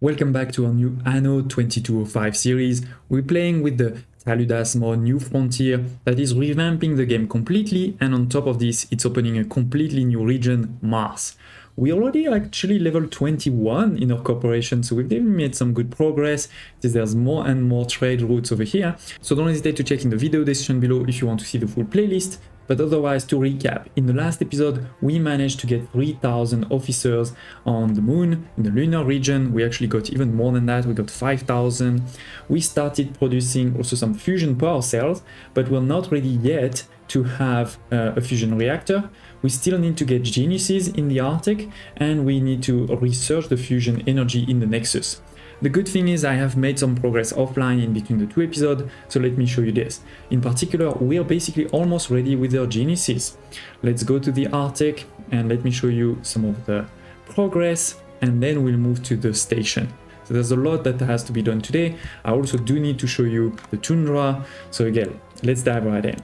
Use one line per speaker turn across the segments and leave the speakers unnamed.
Welcome back to our new Anno 2205 series. We're playing with the Taludas mod New Frontier that is revamping the game completely, and on top of this it's opening a completely new region, Mars. We already actually level 21 in our corporation, so we've definitely made some good progress. There's more and more trade routes over here, so don't hesitate to check in the video description below if you want to see the full playlist. But otherwise, to recap, in the last episode we managed to get 3,000 officers on the moon, in the lunar region. We actually got even more than that, we got 5,000. We started producing also some fusion power cells, but we're not ready yet to have a fusion reactor. We still need to get geniuses in the Arctic, and we need to research the fusion energy in the Nexus. The good thing is I have made some progress offline in between the two episodes, so let me show you this. In particular, we are basically almost ready with our geniuses. Let's go to the Arctic and let me show you some of the progress, and then we'll move to the station. So there's a lot that has to be done today. I also do need to show you the Tundra. So again, let's dive right in.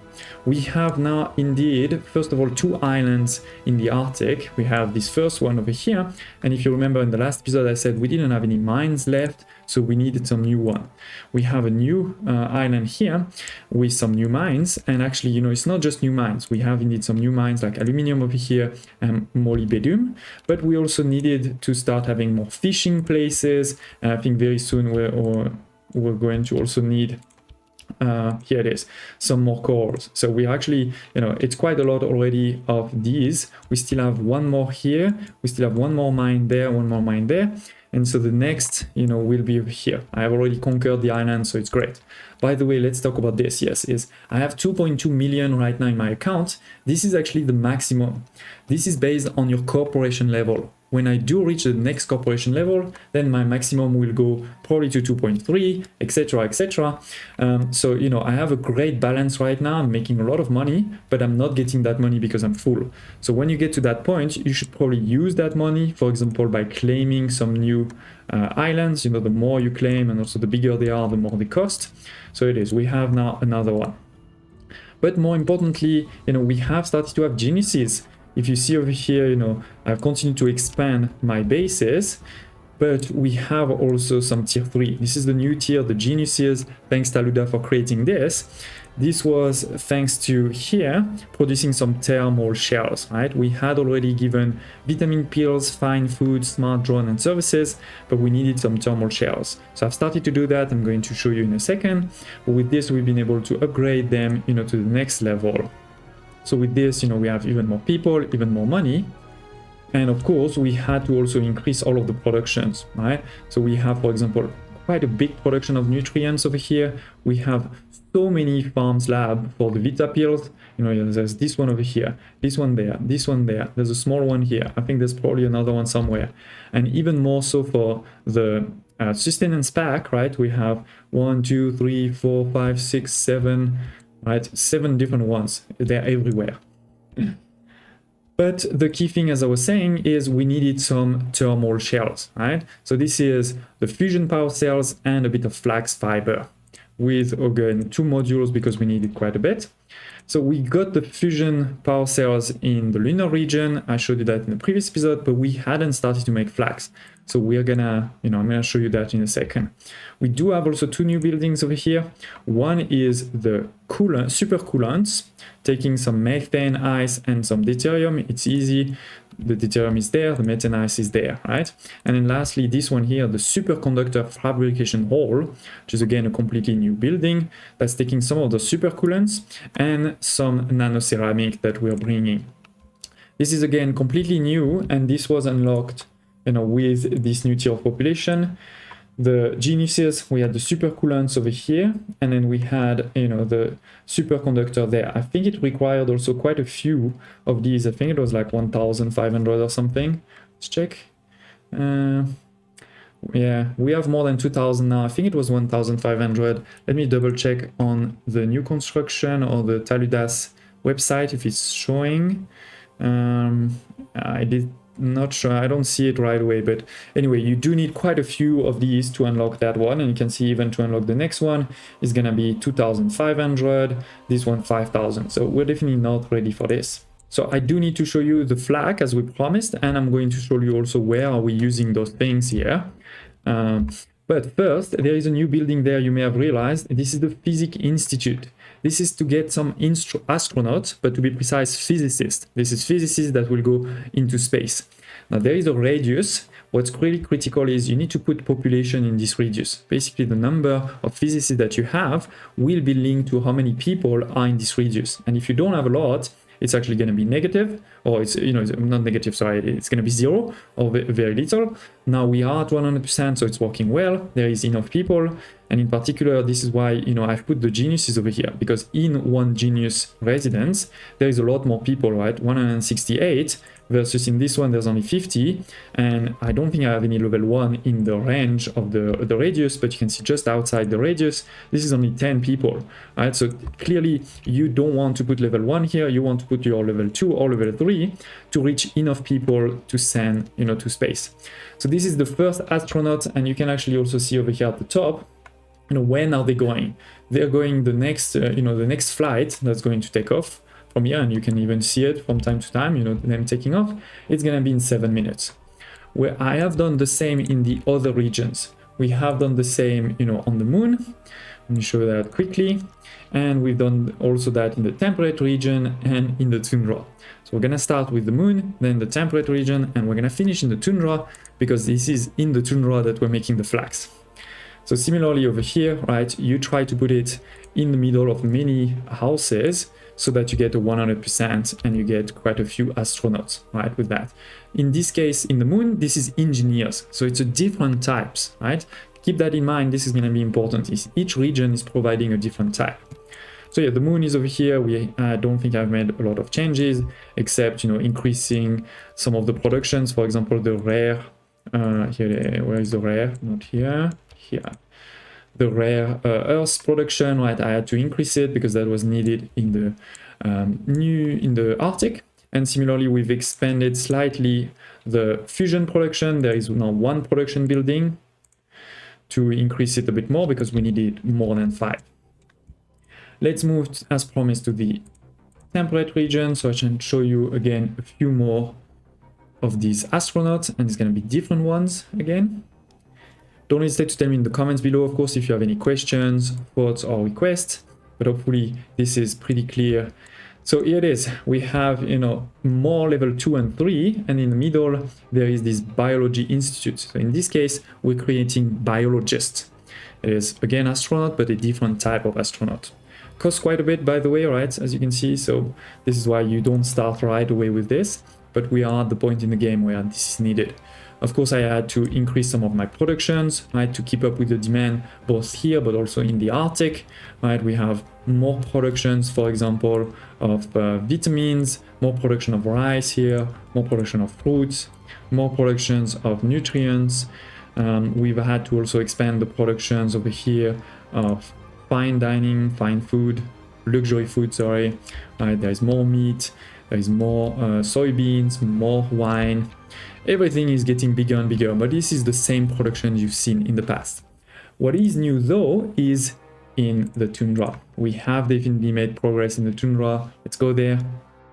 We have now indeed, first of all, 2 islands in the Arctic. We have this first one over here. And if you remember in the last episode, I said we didn't have any mines left, so we needed some new one. We have a new island here with some new mines. And actually, you know, it's not just new mines. We have indeed some new mines like aluminium over here and molybdenum. But we also needed to start having more fishing places. And I think very soon we're going to also need here it is, some more corals. So we actually, you know, it's quite a lot already of these. We still have one more here, we still have one more mine there, one more mine there, and so the next, you know, will be over here. I have already conquered the island, so it's great. By the way, let's talk about this. Yes, I have 2.2 million right now in my account. This is actually the maximum. This is based on your corporation level. When I do reach the next corporation level, then my maximum will go probably to 2.3, etc, etc. So, you know, I have a great balance right now. I'm making a lot of money, but I'm not getting that money because I'm full. So when you get to that point, you should probably use that money, for example, by claiming some new islands. You know, the more you claim and also the bigger they are, the more they cost. So it is, we have now another one. But more importantly, you know, we have started to have geniuses. If you see over here, you know, I've continued to expand my bases, but we have also some tier 3. This is the new tier, the geniuses. Thanks Taluda for creating this. This was thanks to here producing some thermal shells, right? We had already given vitamin pills, fine food, smart drone and services, but we needed some thermal shells. So I've started to do that. I'm going to show you in a second. But with this, we've been able to upgrade them, you know, to the next level. So with this, you know, we have even more people, even more money. And of course, we had to also increase all of the productions, right? So we have, for example, quite a big production of nutrients over here. We have so many farms lab for the Vita pills. You know, there's this one over here, this one there, this one there. There's a small one here. I think there's probably another one somewhere. And even more so for the sustenance pack, right? We have 1, 2, 3, 4, 5, 6, 7, right? 7 different ones. They're everywhere. But the key thing, as I was saying, is we needed some thermal shells, right? So this is the fusion power cells and a bit of flax fiber with, again, 2 modules because we needed quite a bit. So we got the fusion power cells in the lunar region. I showed you that in the previous episode, but we hadn't started to make flax. So we're gonna, you know, I'm gonna show you that in a second. We do have also 2 new buildings over here. One is the coolant, super coolants, taking some methane ice and some deuterium. It's easy. The deuterium is there, the methane ice is there, right? And then lastly, this one here, the superconductor fabrication hall, which is again a completely new building that's taking some of the supercoolants and some nanoceramic that we're bringing. This is again completely new, and this was unlocked, you know, with this new tier of population. The geniuses, we had the supercoolants over here, and then we had, you know, the superconductor there. I think it required also quite a few of these. I think it was like 1,500 or something. Let's check. Yeah, we have more than 2,000 now. I think it was 1,500. Let me double check on the new construction or the Taludas website if it's showing. I did not sure, I don't see it right away, but anyway, you do need quite a few of these to unlock that one, and you can see even to unlock the next one is gonna be 2,500, this one 5,000. So we're definitely not ready for this. So I do need to show you the flag as we promised, and I'm going to show you also where are we using those things here. But first, there is a new building there you may have realized. This is the Physics Institute. This is to get some astronauts, but to be precise, physicists. This is physicists that will go into space. Now, there is a radius. What's really critical is you need to put population in this radius. Basically, the number of physicists that you have will be linked to how many people are in this radius. And if you don't have a lot, it's actually going to be negative, or it's, you know, not negative, sorry, it's going to be 0 or very little. Now we are at 100%, so it's working well. There is enough people. And in particular, this is why, you know, I've put the geniuses over here, because in one genius residence, there is a lot more people, right? 168 versus in this one, there's only 50. And I don't think I have any level 1 in the range of the radius, but you can see just outside the radius, this is only 10 people, right? So clearly you don't want to put level 1 here. You want to put your level 2 or level 3 to reach enough people to send, you know, to space. So this is the first astronaut, and you can actually also see over here at the top, you know, when are they going? They're going the next, you know, the next flight that's going to take off from here, and you can even see it from time to time, you know, them taking off. It's going to be in 7 minutes. Where I have done the same in the other regions. We have done the same, you know, on the moon. Let me show that quickly. And we've done also that in the temperate region and in the tundra. So we're going to start with the moon, then the temperate region, and we're going to finish in the tundra, because this is in the tundra that we're making the flags. So similarly over here, right, you try to put it in the middle of many houses so that you get a 100% and you get quite a few astronauts, right, with that. In this case, in the moon, this is engineers. So it's a different types, right? Keep that in mind. This is going to be important. Each region is providing a different type. So yeah, the moon is over here. We don't think I've made a lot of changes, except, you know, increasing some of the productions. For example, the rare, here, where is the rare? Not here, here. The rare Earth production, right? I had to increase it because that was needed in the in the Arctic. And similarly, we've expanded slightly the fusion production. There is now 1 production building to increase it a bit more because we needed more than 5. Let's move, as promised, to the temperate region, so I can show you again a few more of these astronauts, and it's going to be different ones again. Don't hesitate to tell me in the comments below, of course, if you have any questions, thoughts, or requests, but hopefully this is pretty clear. So here it is. We have, you know, more level 2 and 3, and in the middle there is this biology institute. So in this case, we're creating biologists. It is again astronaut, but a different type of astronaut. Costs quite a bit, by the way, right, as you can see. So this is why you don't start right away with this, but we are at the point in the game where this is needed. Of course, I had to increase some of my productions, right, to keep up with the demand both here but also in the Arctic, right? We have more productions, for example, of vitamins, more production of rice here, more production of fruits, more productions of nutrients. We've had to also expand the productions over here of fine dining, fine food, luxury food, sorry. There is more meat, there is more soybeans, more wine. Everything is getting bigger and bigger, but this is the same production you've seen in the past. What is new though is in the tundra. We have definitely made progress in the tundra. Let's go there.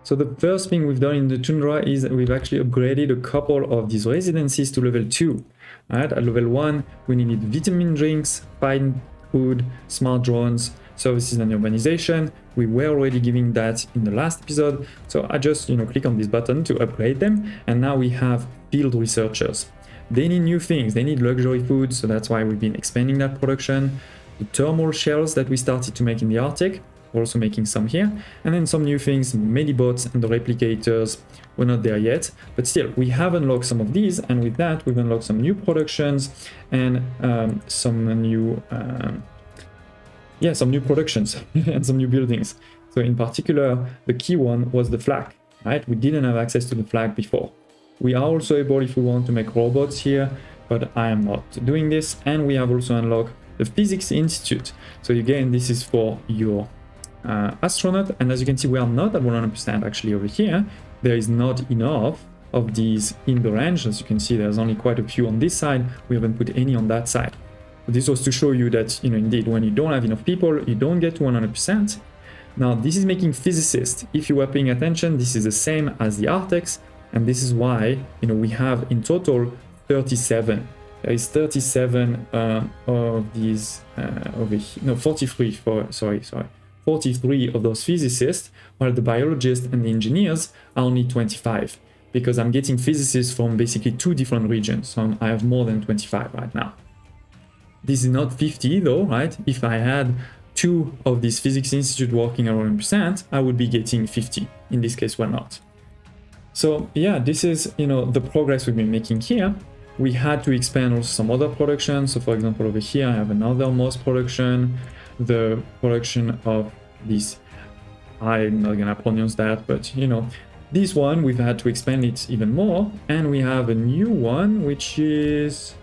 So the first thing we've done in the tundra is we've actually upgraded a couple of these residencies to level 2. Right? At level 1, we needed vitamin drinks, fine food, smart drones, services and urbanization. We were already giving that in the last episode, so I just, you know, click on this button to upgrade them, and now we have field researchers. They need new things, they need luxury food, so that's why we've been expanding that production. The thermal shells that we started to make in the Arctic, we're also making some here, and then some new things, Medibots and the replicators. We're not there yet, but still, we have unlocked some of these, and with that, we've unlocked some new productions and some new productions and some new buildings. So in particular, the key one was the flag, right? We didn't have access to the flag before. We are also able, if we want, to make robots here, but I am not doing this. And we have also unlocked the Physics Institute. So again, this is for your astronaut. And as you can see, we are not at 100% actually over here. There is not enough of these in the range. As you can see, there's only quite a few on this side. We haven't put any on that side. This was to show you that, you know, indeed, when you don't have enough people, you don't get to 100%. Now, this is making physicists. If you were paying attention, this is the same as the Arctics, and this is why, you know, we have in total 37. there is 37 of these over here, no, 43 for, sorry, 43 of those physicists, while the biologists and the engineers are only 25, because I'm getting physicists from basically 2 different regions, so I have more than 25 right now. This is not 50 though, right? If I had 2 of these physics institute working at 100%, I would be getting 50. In this case, we're not. So yeah, this is, you know, the progress we've been making here. We had to expand also some other production. So for example, over here, I have another MOS production, the production of this, I'm not gonna pronounce that, but you know, this one, we've had to expand it even more. And we have a new one, which is,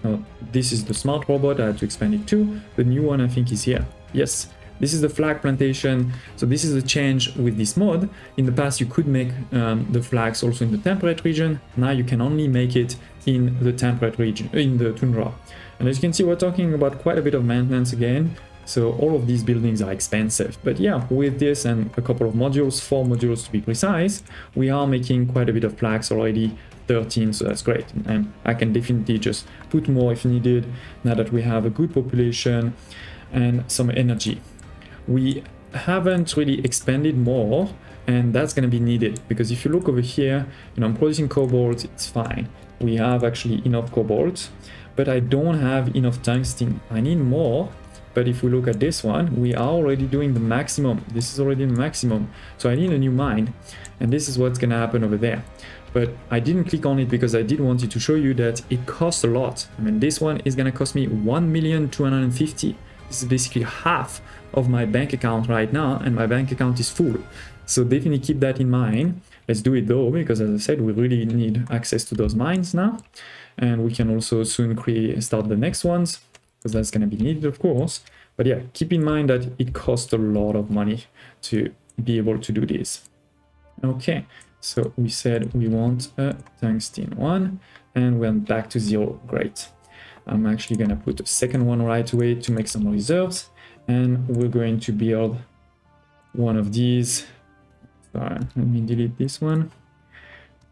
no, this is the smart robot, I had to expand it too. The new one, I think, is here. Yes, this is the flag plantation. So this is a change with this mod. In the past, you could make the flags also in the temperate region. Now you can only make it in the temperate region, in the tundra. And as you can see, we're talking about quite a bit of maintenance again. So all of these buildings are expensive. But yeah, with this and a couple of modules, 4 modules to be precise, we are making quite a bit of flags already. 13, so that's great, and I can definitely just put more if needed now that we have a good population and some energy. We haven't really expanded more, and that's going to be needed, because if you look over here, you know, I'm producing cobalt, it's fine, we have actually enough cobalt, but I don't have enough tungsten. I need more. But if we look at this one, we are already doing the maximum. This is already the maximum, so I need a new mine, and this is what's going to happen over there. But I didn't click on it because I did want to show you that it costs a lot. I mean, this one is going to cost me 1,250,000. This is basically half of my bank account right now, and my bank account is full. So definitely keep that in mind. Let's do it though, because as I said, we really need access to those mines now. And we can also soon start the next ones, because that's going to be needed, of course. But yeah, keep in mind that it costs a lot of money to be able to do this. Okay. So we said we want a tungsten one, and we're back to 0. Great. I'm actually going to put a second one right away to make some reserves, and we're going to build one of these. Sorry, let me delete this one.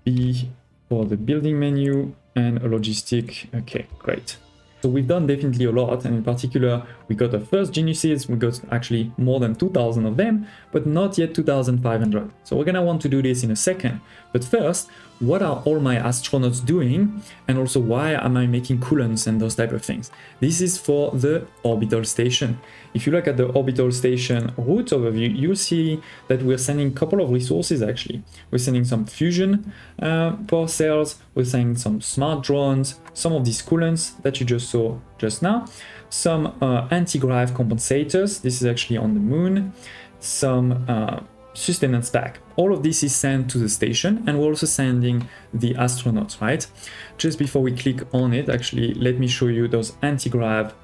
B for the building menu and a logistic. Okay, great. So we've done definitely a lot, and in particular, we got the first geniuses. We got actually more than 2,000 of them, but not yet 2,500. So we're gonna want to do this in a second. But first, what are all my astronauts doing? And also, why am I making coolants and those type of things? This is for the orbital station. If you look at the orbital station route overview, you'll see that we're sending a couple of resources actually. We're sending some fusion power cells, we're sending some smart drones, some of these coolants that you just saw just now, some anti-grav compensators, this is actually on the moon, some sustenance pack. All of this is sent to the station, and we're also sending the astronauts, right? Just before we click on it, actually, let me show you those anti-grav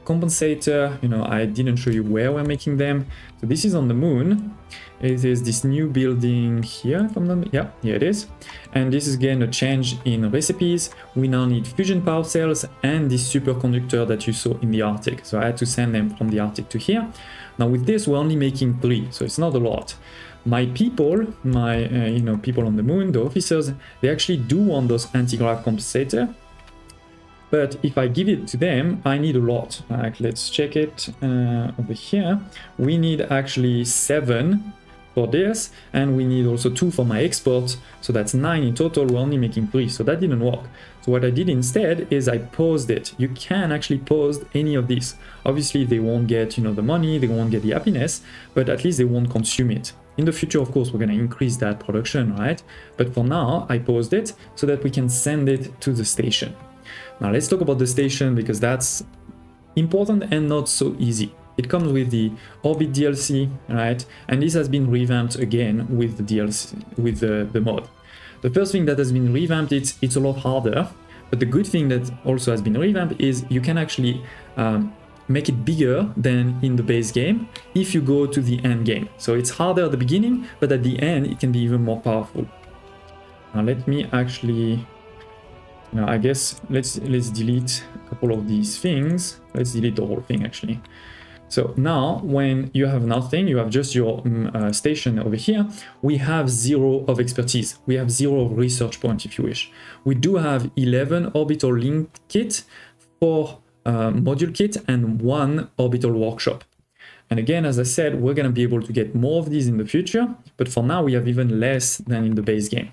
compensator. You know, I didn't show you where we're making them. So this is on the moon. It is this new building here, if I'm not, yeah, here it is. And this is again a change in recipes. We now need fusion power cells and this superconductor that you saw in the Arctic. So I had to send them from the Arctic to here. Now with this, we're only making 3, so it's not a lot. My people, people on the moon, the officers, they actually do want those anti-grav compensator. But if I give it to them, I need a lot. Like, let's check it over here. We need actually 7 for this, and we need also 2 for my export. So that's 9 in total. We're only making 3, so that didn't work. So what I did instead is I paused it. You can actually pause any of this. Obviously, they won't get, the money, they won't get the happiness, but at least they won't consume it. In the future, of course, we're going to increase that production, right? But for now, I paused it so that we can send it to the station. Now let's talk about the station, because that's important and not so easy. It comes with the Orbit DLC, right? And this has been revamped again with the DLC, with the mod. The first thing that has been revamped, it's a lot harder. But the good thing that also has been revamped is you can actually make it bigger than in the base game if you go to the end game. So it's harder at the beginning, but at the end it can be even more powerful. Now let me actually... Now, I guess let's delete a couple of these things. Let's delete the whole thing actually. So now when you have nothing, you have just your station over here, we have 0 of expertise. We have 0 of research point if you wish. We do have 11 orbital link kit, 4 module kit, and 1 orbital workshop. And again, as I said, we're going to be able to get more of these in the future, but for now we have even less than in the base game.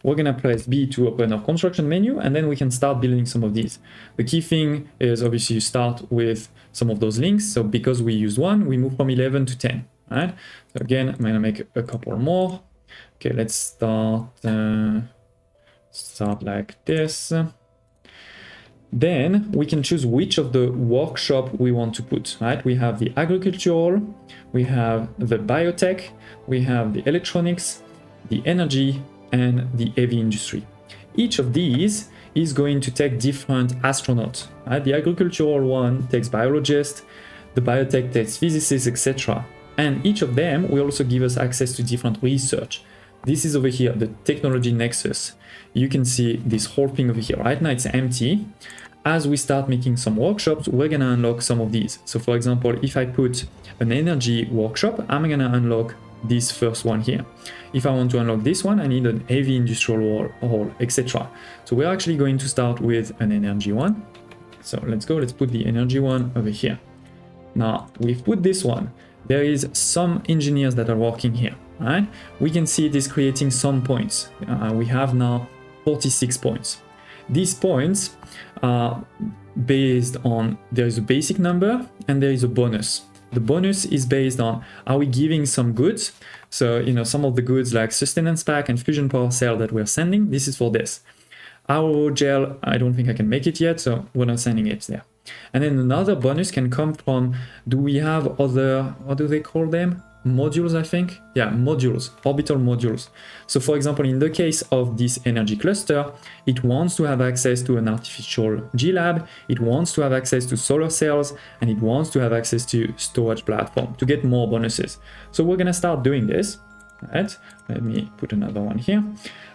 We're going to press B to open our construction menu, and then we can start building some of these. The key thing is obviously you start with some of those links. So because we used 1, we move from 11 to 10. Right? So again, I'm going to make a couple more. Okay, let's start like this. Then we can choose which of the workshop we want to put. Right? We have the agricultural, we have the biotech, we have the electronics, the energy, and the heavy industry. Each of these is going to take different astronauts. Right? The agricultural one takes biologists, the biotech takes physicists, etc. And each of them will also give us access to different research. This is over here, the technology nexus. You can see this whole thing over here. Right now it's empty. As we start making some workshops, we're going to unlock some of these. So for example, if I put an energy workshop, I'm going to unlock this first one here. If I want to unlock this one, I need an heavy industrial hall, etc. So we're actually going to start with an energy one. So let's go, let's put the energy one over here. Now we've put this one. There is some engineers that are working here, right? We can see it is creating some points. We have now 46 points. These points are based on, there is a basic number and there is a bonus. The bonus is based on, are we giving some goods? So, you know, some of the goods like sustenance pack and fusion power cell that we're sending, this is for this. Our gel, I don't think I can make it yet, so we're not sending it there. And then another bonus can come from, do we have other, what do they call them? Modules, I think. Yeah, modules, orbital modules. So for example, in the case of this energy cluster, it wants to have access to an artificial G-Lab, it wants to have access to solar cells, and it wants to have access to storage platform to get more bonuses. So we're going to start doing this. Right? Let me put another one here.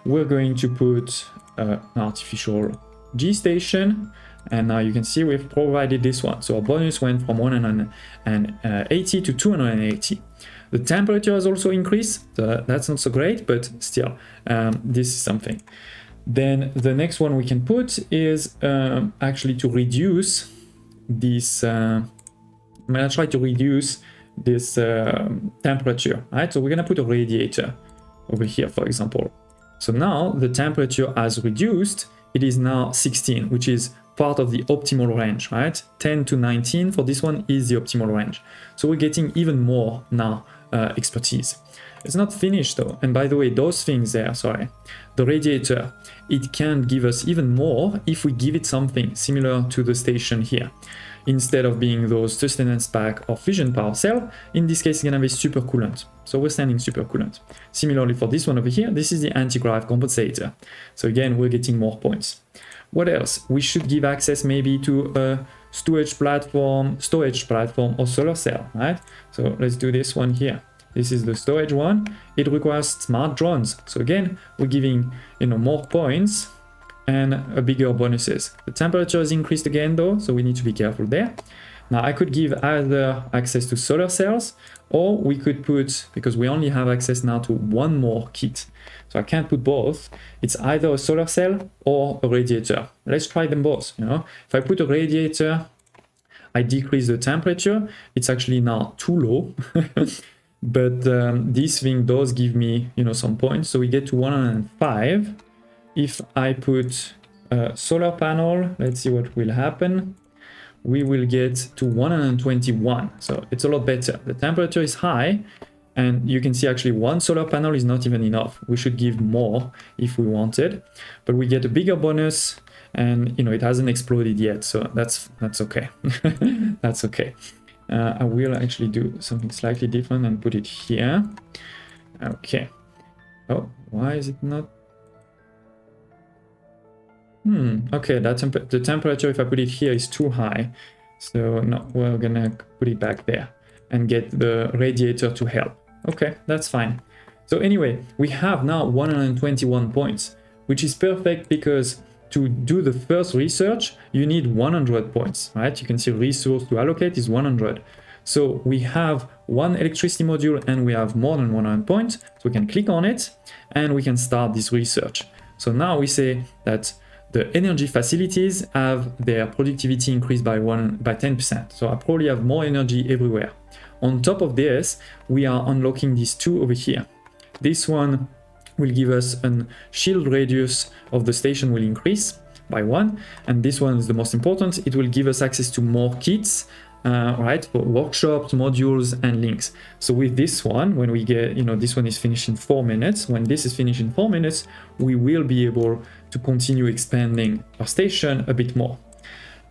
We're going to put an artificial G-station. And now you can see we've provided this one. So our bonus went from 180 to 280. The temperature has also increased. So that's not so great, but still, this is something. Then the next one we can put is actually to reduce this. I'm going to try to reduce this temperature. Right? So we're going to put a radiator over here, for example. So now the temperature has reduced. It is now 16, which is part of the optimal range, right? 10 to 19 for this one is the optimal range. So we're getting even more now expertise. It's not finished though. And by the way, those things there, sorry, the radiator, it can give us even more if we give it something similar to the station here. Instead of being those sustenance pack or fusion power cell, in this case, it's gonna be super coolant. So we're sending super coolant. Similarly for this one over here, this is the anti-grav compensator. So again, we're getting more points. What else? We should give access maybe to a storage platform or solar cell, right? So let's do this one here. This is the storage one. It requires smart drones. So again, we're giving, you know, more points and a bigger bonuses. The temperature is increased again though, so we need to be careful there. Now I could give either access to solar cells, or we could put, because we only have access now to one more kit. So I can't put both. It's either a solar cell or a radiator. Let's try them both. You know, if I put a radiator, I decrease the temperature. It's actually now too low, but this thing does give me, you know, some points. So we get to 105. If I put a solar panel, let's see what will happen. We will get to 121. So it's a lot better. The temperature is high. And you can see actually one solar panel is not even enough. We should give more if we wanted, but we get a bigger bonus, and you know it hasn't exploded yet, so that's okay. That's okay. I will actually do something slightly different and put it here. Okay. Oh, why is it not? Okay, the temperature if I put it here is too high, so no, we're gonna put it back there and get the radiator to help. Okay, that's fine. So anyway, we have now 121 points, which is perfect because to do the first research, you need 100 points, right? You can see resource to allocate is 100. So we have one electricity module and we have more than 100 points. So we can click on it and we can start this research. So now we say that the energy facilities have their productivity increased by 10%. So I probably have more energy everywhere. On top of this, we are unlocking these two over here. This one will give us a shield radius of the station will increase by 1, and this one is the most important. It will give us access to more kits, right, for workshops, modules, and links. So with this one, when we get, this one is finished in 4 minutes. When this is finished in 4 minutes, we will be able to continue expanding our station a bit more.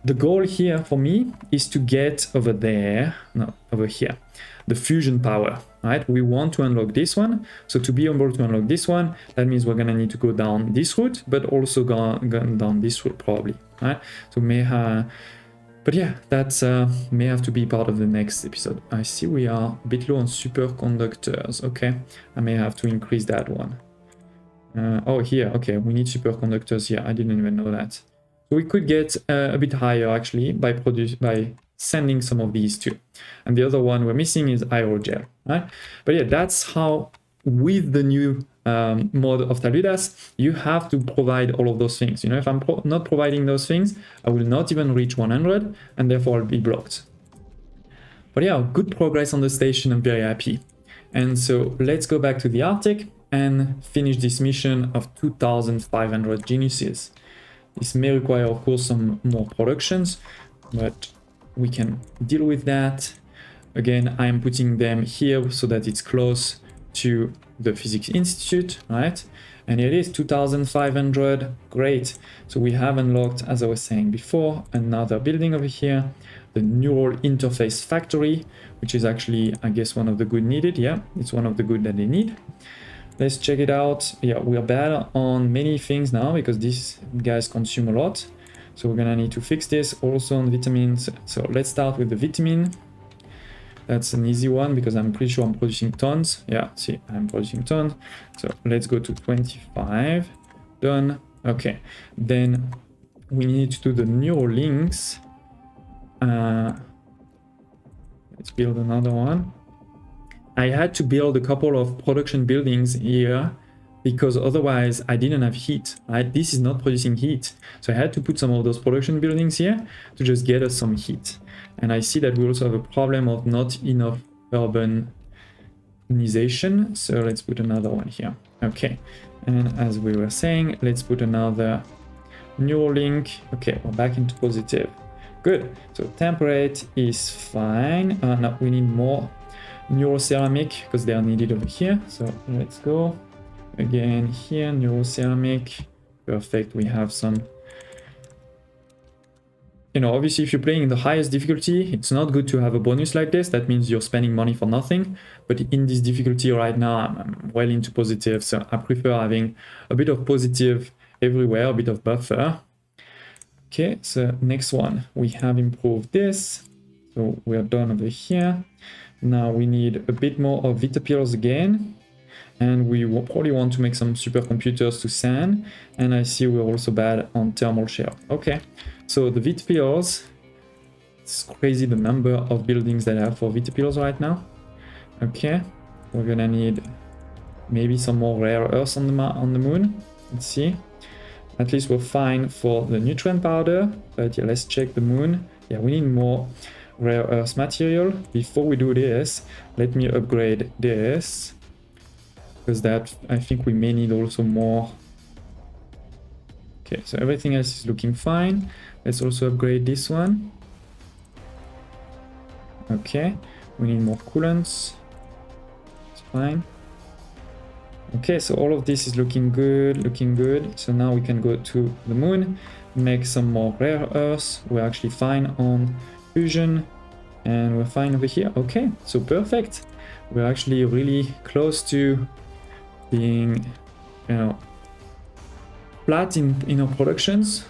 The goal here for me is to get over here, the fusion power, right? We want to unlock this one. So to be able to unlock this one, that means we're gonna need to go down this route, but also go down this route probably, right? So but yeah, that's may have to be part of the next episode. I see we are a bit low on superconductors. Okay, I may have to increase that one. Oh, here, okay, we need superconductors here. I didn't even know that. So we could get a bit higher actually by sending some of these two. And the other one we're missing is aerogel, right? But yeah, that's how with the new mod of Taludas, you have to provide all of those things. If I'm not providing those things, I will not even reach 100 and therefore I'll be blocked. But yeah, good progress on the station. I'm very happy. And so let's go back to the Arctic and finish this mission of 2,500 geniuses. This may require, of course, some more productions, but we can deal with that. Again, I'm putting them here so that it's close to the Physics Institute, right? And it is 2,500, great. So we have unlocked, as I was saying before, another building over here, the Neural Interface Factory, which is actually, I guess, one of the good needed. Yeah, it's one of the good that they need. Let's check it out. Yeah, we are bad on many things now because these guys consume a lot. So we're gonna need to fix this also on vitamins. So let's start with the vitamin. That's an easy one because I'm pretty sure I'm producing tons. Yeah, see, I'm producing tons. So let's go to 25. Done. Okay. Then we need to do the neural links. Let's build another one. I had to build a couple of production buildings here because otherwise I didn't have heat, right? This is not producing heat. So I had to put some of those production buildings here to just get us some heat. And I see that we also have a problem of not enough urbanization. So let's put another one here. Okay. And as we were saying, let's put another neural link. Okay, we're back into positive. Good. So temperate is fine. No, we need more neuroceramic because they are needed over here. So let's go again here, neuroceramic. Perfect. We have some, obviously if you're playing in the highest difficulty, it's not good to have a bonus like this. That means you're spending money for nothing. But in this difficulty right now, I'm well into positive. So I prefer having a bit of positive everywhere, a bit of buffer. Okay, so next one, we have improved this. So we are done over here. Now we need a bit more of vitapills again, and we will probably want to make some supercomputers to sand. And I see we're also bad on thermal shell. Okay, so the vitapills, it's crazy the number of buildings that I have for vitapills right now. Okay, we're gonna need maybe some more rare earths on the moon. Let's see. At least we're fine for the nutrient powder, but yeah, let's check the moon. Yeah, we need more rare earth material. Before we do this, let me upgrade this, because that I think we may need also more. Okay, so everything else is looking fine. Let's also upgrade this one. Okay, we need more coolants. It's fine. Okay, so all of this is looking good, looking good. So now we can go to the moon, make some more rare earths. We're actually fine on fusion, and we're fine over here. Okay, so perfect. We're actually really close to being, flat in our productions.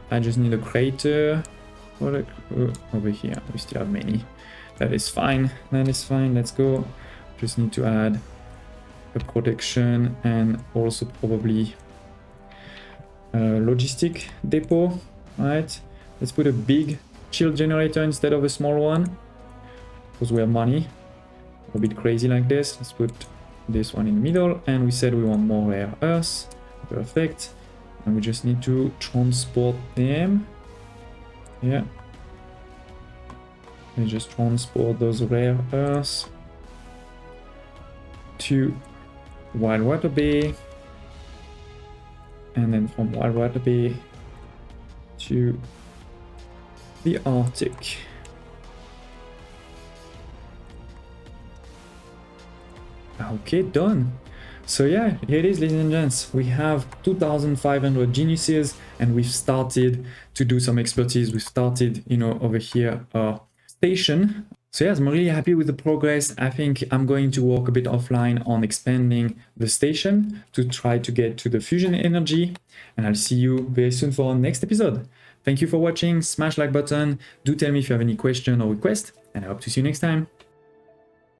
I just need a crater. Over here, we still have many. That is fine. That is fine. Let's go. Just need to add a protection and also probably a logistic depot, right? Let's put a big shield generator instead of a small one, because we have money. A bit crazy like this. Let's put this one in the middle, and we said we want more rare earths. Perfect. And we just need to transport them. Yeah. And just transport those rare earths to Wildwater Bay, and then from Wildwater Bay to the Arctic. Okay, done. So yeah, here it is, ladies and gents. We have 2,500 geniuses, and we've started to do some expertise. We've started, you know, over here our station. So yes, I'm really happy with the progress. I think I'm going to work a bit offline on expanding the station to try to get to the fusion energy, and I'll see you very soon for our next episode. Thank you for watching. Smash like button. Do tell me if you have any question or request, and I hope to see you next time.